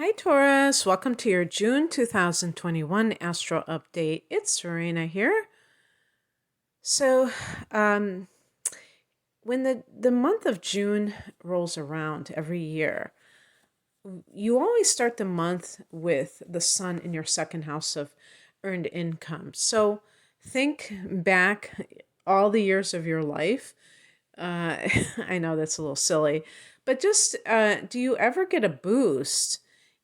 Hi, Taurus. Welcome to your June 2021 Astro Update. It's Serena here. So, when the month of June rolls around every year, you always start the month with the sun in your second house of earned income. So, think back all the years of your life. I know that's a little silly, but just do you ever get a boost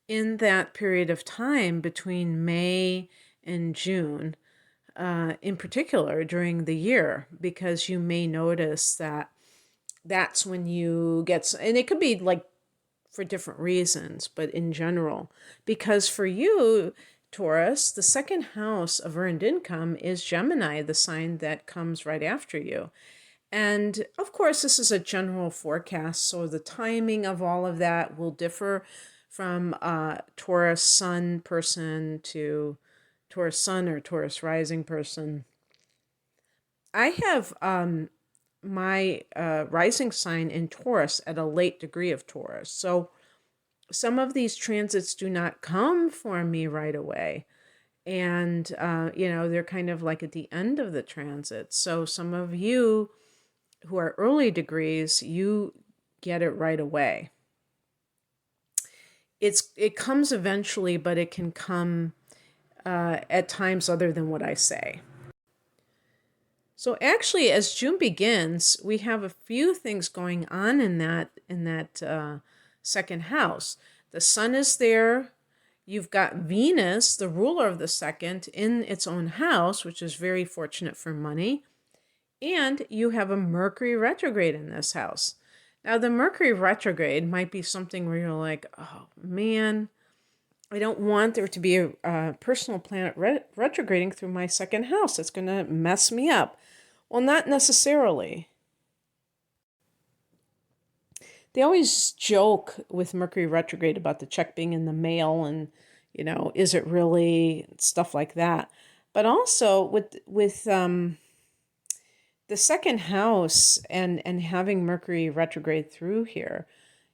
in that period of time between May and June, in particular during the year? Because you may notice that that's when you get, and it could be like for different reasons, but in general, because for you, Taurus, the second house of earned income is Gemini, the sign that comes right after you. And of course, this is a general forecast, so the timing of all of that will differ from Taurus Sun person to Taurus Sun or Taurus Rising person. I have my rising sign in Taurus at a late degree of Taurus. So some of these transits do not come for me right away. And, they're kind of like at the end of the transit. So some of you who are early degrees, you get it right away. It comes eventually, but it can come at times other than what I say. So actually, as June begins, we have a few things going on in that second house. The sun is there. You've got Venus, the ruler of the second, in its own house, which is very fortunate for money. And you have a Mercury retrograde in this house. Now, the Mercury retrograde might be something where you're like, oh man, I don't want there to be a personal planet retrograding through my second house. It's going to mess me up. Well, not necessarily. They always joke with Mercury retrograde about the check being in the mail and, is it really, stuff like that. But also with the second house and having Mercury retrograde through here,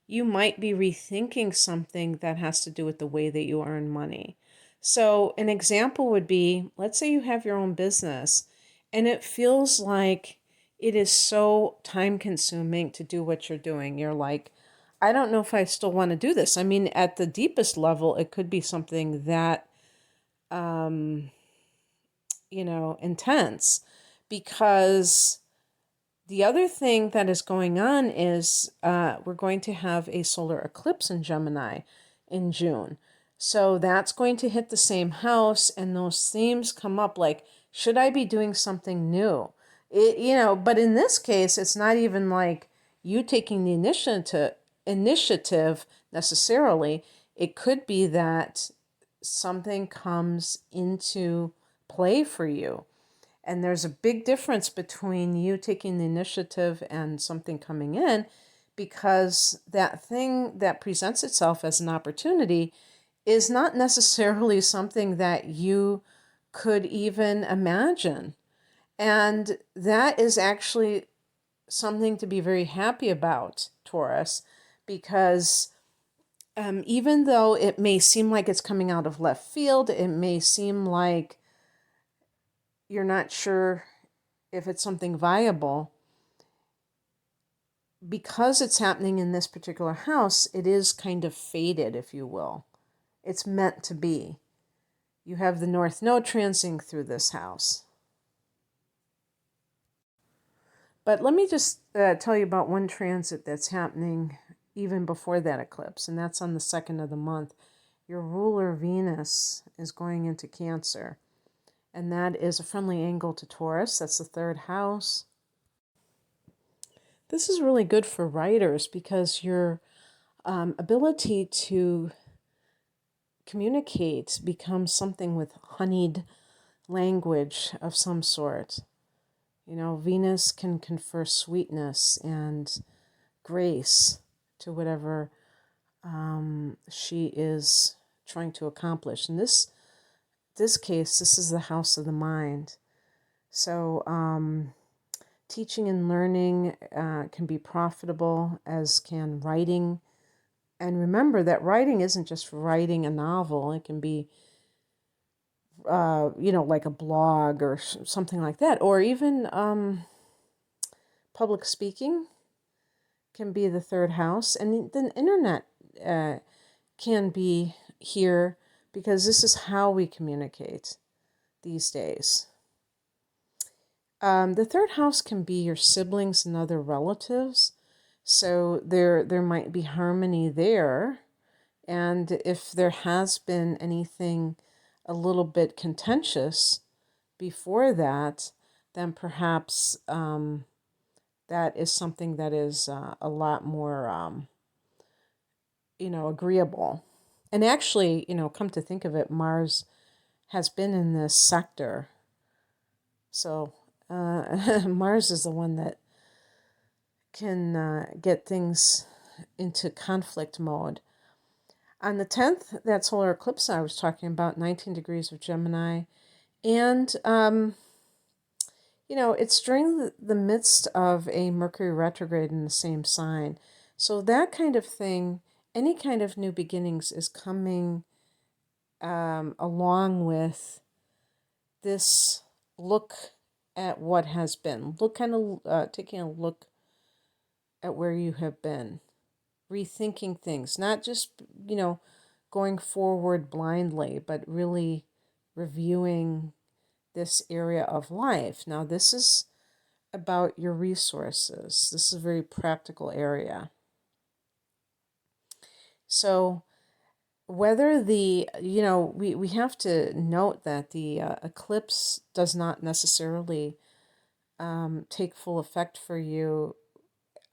you might be rethinking something that has to do with the way that you earn money. So an example would be, let's say you have your own business and it feels like it is so time consuming to do what you're doing. You're like, I don't know if I still want to do this. I mean, at the deepest level, it could be something that, intense, because the other thing that is going on is we're going to have a solar eclipse in Gemini in June. So that's going to hit the same house, and those themes come up like, should I be doing something new? But in this case, it's not even like you taking the initiative necessarily. It could be that something comes into play for you. And there's a big difference between you taking the initiative and something coming in, because that thing that presents itself as an opportunity is not necessarily something that you could even imagine. And that is actually something to be very happy about, Taurus, because even though it may seem like it's coming out of left field, it may seem like you're not sure if it's something viable, because it's happening in this particular house, it is kind of fated, if you will. It's meant to be. You have the North Node transiting through this house. But let me just tell you about one transit that's happening even before that eclipse, and that's on the 2nd of the month. Your ruler Venus is going into Cancer, and that is a friendly angle to Taurus. That's the 3rd house. This is really good for writers because your ability to communicate becomes something with honeyed language of some sort. Venus can confer sweetness and grace to whatever she is trying to accomplish. In this case, this is the house of the mind. So teaching and learning can be profitable, as can writing And remember that writing isn't just writing a novel. It can be, like a blog or something like that. Or even public speaking can be the third house. And the internet can be here because this is how we communicate these days. The third house can be your siblings and other relatives. So there might be harmony there. And if there has been anything a little bit contentious before that, then perhaps that is something that is a lot more, agreeable. And actually, come to think of it, Mars has been in this sector. So Mars is the one that can get things into conflict mode. On the 10th, that solar eclipse I was talking about, 19 degrees of Gemini. And, it's during the midst of a Mercury retrograde in the same sign. So that kind of thing, any kind of new beginnings is coming along with this look at what has been. Taking a look at where you have been. Rethinking things, not just, going forward blindly, but really reviewing this area of life. Now, this is about your resources. This is a very practical area. So, whether we have to note that the eclipse does not necessarily take full effect for you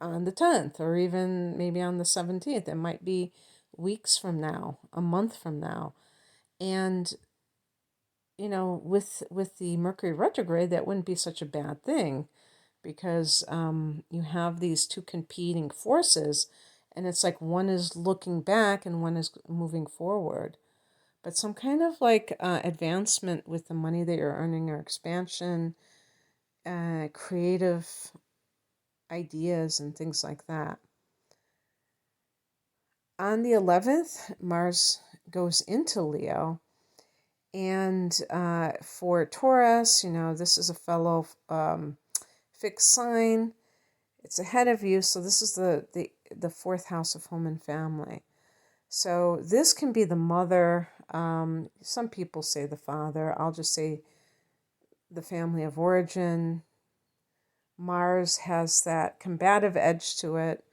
on the 10th or even maybe on the 17th. It might be weeks from now, a month from now. And with the Mercury retrograde, that wouldn't be such a bad thing because you have these two competing forces, and it's like one is looking back and one is moving forward. But some kind of like advancement with the money that you're earning or expansion, creative ideas and things like that. On the 11th, Mars goes into Leo. And for Taurus, this is a fellow fixed sign. It's ahead of you. So this is the fourth house of home and family. So this can be the mother. Some people say the father. I'll just say the family of origin. Mars has that combative edge to it,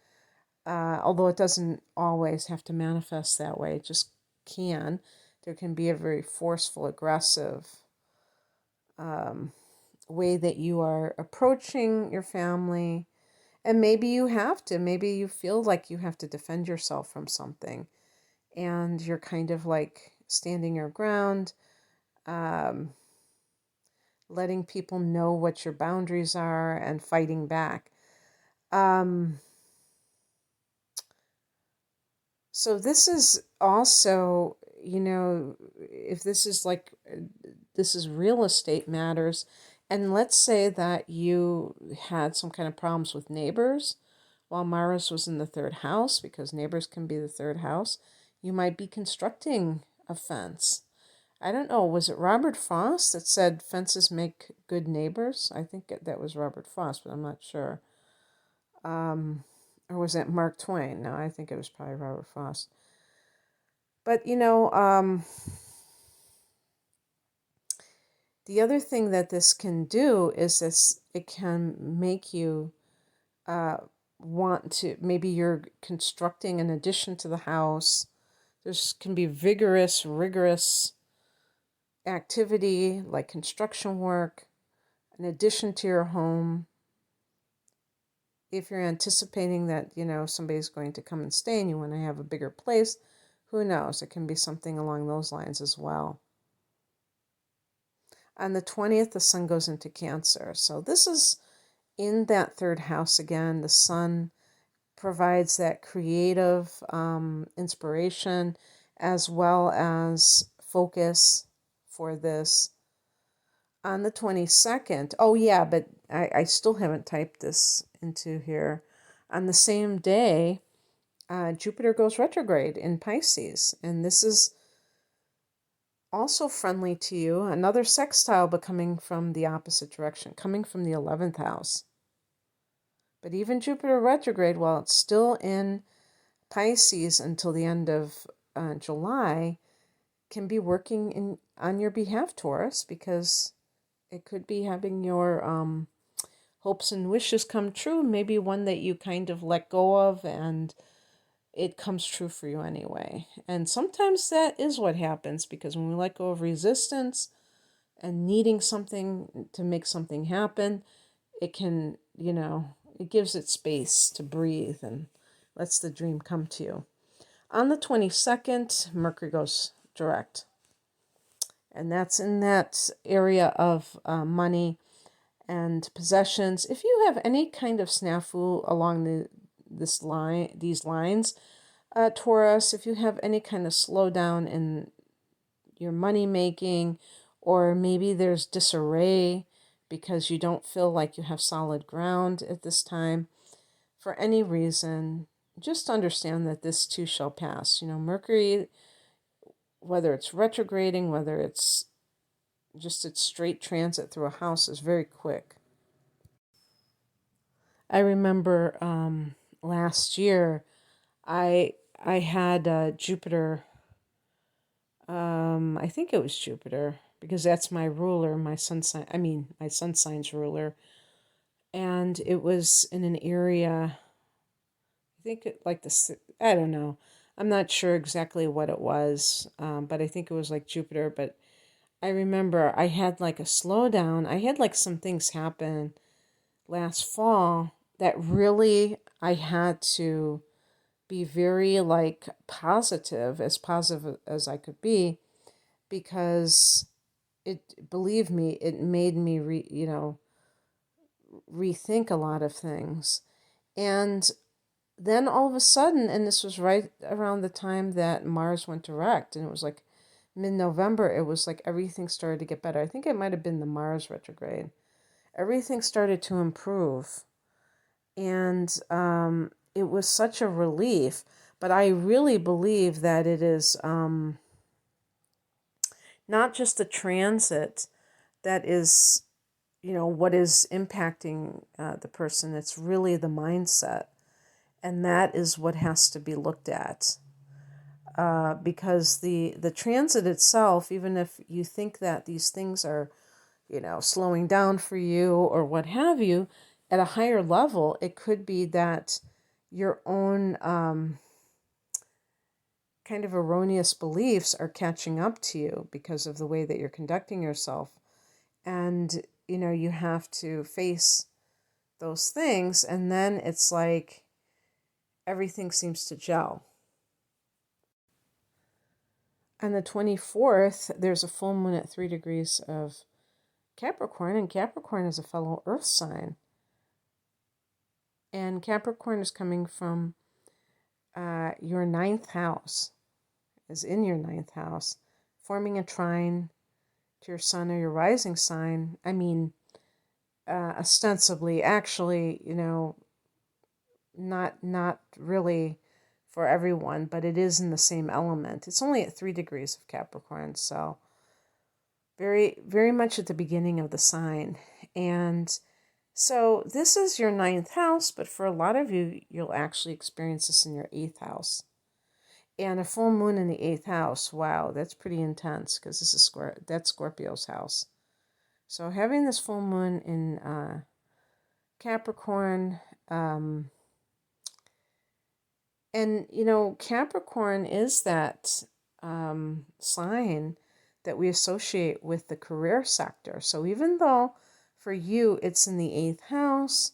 although it doesn't always have to manifest that way. It just can. There can be a very forceful, aggressive way that you are approaching your family. And maybe you have to. Maybe you feel like you have to defend yourself from something. And you're kind of like standing your ground, letting people know what your boundaries are and fighting back. So this is also, if this is real estate matters, and let's say that you had some kind of problems with neighbors while Mars was in the third house, because neighbors can be the third house, you might be constructing a fence. I don't know, was it Robert Frost that said fences make good neighbors? I think that was Robert Frost, but I'm not sure. Or was it Mark Twain? No, I think it was probably Robert Frost. But, the other thing that this can do is it can make you want to, maybe you're constructing an addition to the house. There's can be rigorous activity like construction work, an addition to your home. If you're anticipating that, somebody's going to come and stay and you want to have a bigger place, who knows? It can be something along those lines as well. On the 20th, the sun goes into Cancer. So this is in that third house again. The sun provides that creative inspiration as well as focus for this. On the 22nd, oh yeah, but I still haven't typed this into here. On the same day, Jupiter goes retrograde in Pisces, and this is also friendly to you. Another sextile, but coming from the opposite direction, coming from the 11th house. But even Jupiter retrograde, while it's still in Pisces until the end of July, can be working on your behalf, Taurus, because it could be having your hopes and wishes come true, maybe one that you kind of let go of and it comes true for you anyway. And sometimes that is what happens, because when we let go of resistance and needing something to make something happen, it can, it gives it space to breathe and lets the dream come to you. On the 22nd, Mercury goes direct. And that's in that area of money and possessions. If you have any kind of snafu along these lines, Taurus, if you have any kind of slowdown in your money making, or maybe there's disarray because you don't feel like you have solid ground at this time, for any reason, just understand that this too shall pass. Mercury, whether it's retrograding, whether it's just its straight transit through a house, is very quick. I remember last year, I had Jupiter. I think it was Jupiter, because that's my ruler, my sun sign. My sun sign's ruler, and it was in an area. I think like this. I don't know. I'm not sure exactly what it was, but I think it was like Jupiter. But I remember I had like a slowdown. I had like some things happen last fall that really I had to be very like positive as I could be, because believe me, it made me rethink a lot of things. And then all of a sudden, and this was right around the time that Mars went direct, and it was like mid-November, it was like everything started to get better. I think it might have been the Mars retrograde. Everything started to improve. And it was such a relief. But I really believe that it is not just the transit that is, what is impacting the person. It's really the mindset. And that is what has to be looked at. Because the transit itself, even if you think that these things are, slowing down for you or what have you, at a higher level, it could be that your own kind of erroneous beliefs are catching up to you because of the way that you're conducting yourself. And, you have to face those things, and then it's like everything seems to gel. On the 24th, there's a full moon at 3 degrees of Capricorn, and Capricorn is a fellow earth sign. And Capricorn is coming from your 9th house, is in your 9th house, forming a trine to your sun or your rising sign. Ostensibly, actually, not really for everyone, but it is in the same element. It's only at 3 degrees of Capricorn, so very, very much at the beginning of the sign. And so this is your 9th house, but for a lot of you, you'll actually experience this in your 8th house. And a full moon in the 8th house, wow, that's pretty intense, because that's Scorpio's house. So having this full moon in Capricorn, and Capricorn is that sign that we associate with the career sector. So even though for you it's in the 8th house,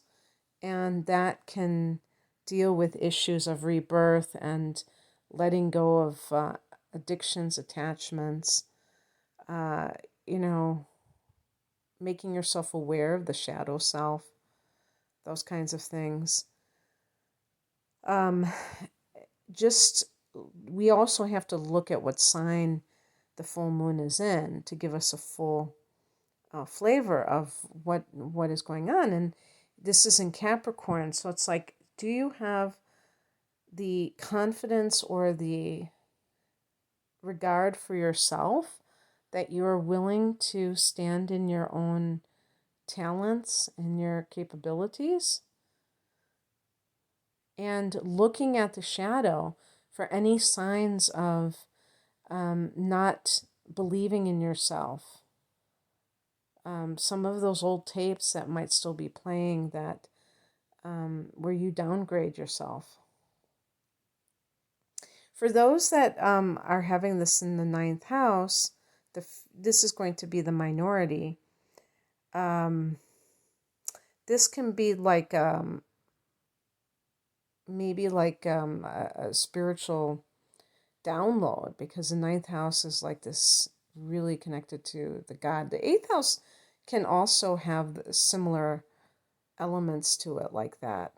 and that can deal with issues of rebirth and letting go of addictions, attachments, making yourself aware of the shadow self, those kinds of things. We also have to look at what sign the full moon is in to give us a full flavor of what is going on. And this is in Capricorn, so it's like, do you have the confidence or the regard for yourself, that you're willing to stand in your own talents and your capabilities, and looking at the shadow for any signs of not believing in yourself. Some of those old tapes that might still be playing that where you downgrade yourself. For those that are having this in the ninth house, this is going to be the minority. This can be like maybe like a spiritual download, because the ninth house is like this really connected to the God. The eighth house can also have similar elements to it like that.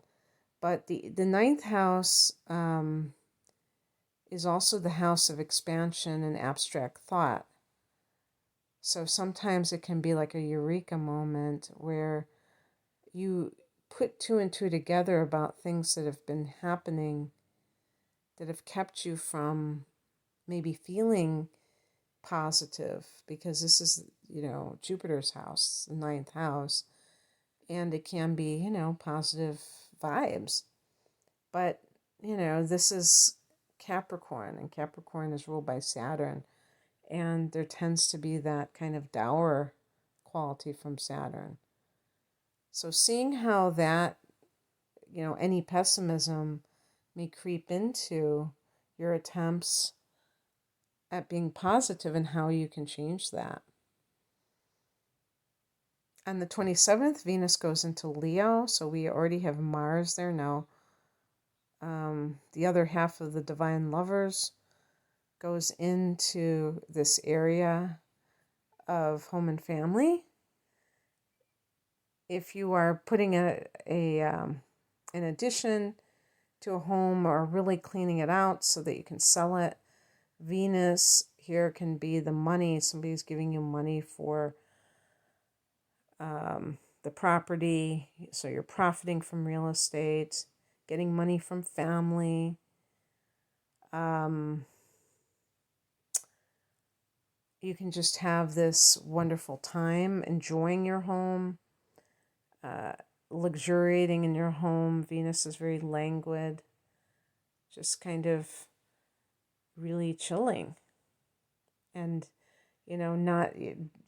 But the ninth house is also the house of expansion and abstract thought. So sometimes it can be like a eureka moment where you put two and two together about things that have been happening that have kept you from maybe feeling positive, because this is, Jupiter's house, the ninth house, and it can be, positive vibes. But, this is Capricorn, and Capricorn is ruled by Saturn, and there tends to be that kind of dour quality from Saturn. So seeing how that, any pessimism may creep into your attempts at being positive and how you can change that. On the 27th, Venus goes into Leo, so we already have Mars there now. The other half of the Divine Lovers goes into this area of home and family. If you are putting an addition to a home or really cleaning it out so that you can sell it, Venus here can be the money. Somebody's giving you money for the property, so you're profiting from real estate, getting money from family. You can just have this wonderful time enjoying your home, luxuriating in your home. Venus is very languid, just kind of really chilling, and not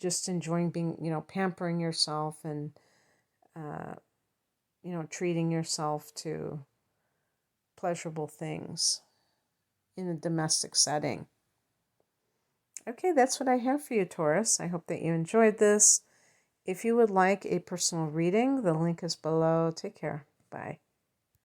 just enjoying being, pampering yourself and treating yourself to pleasurable things in a domestic setting. Okay, that's what I have for you, Taurus. I hope that you enjoyed this. If you would like a personal reading, the link is below. Take care. Bye.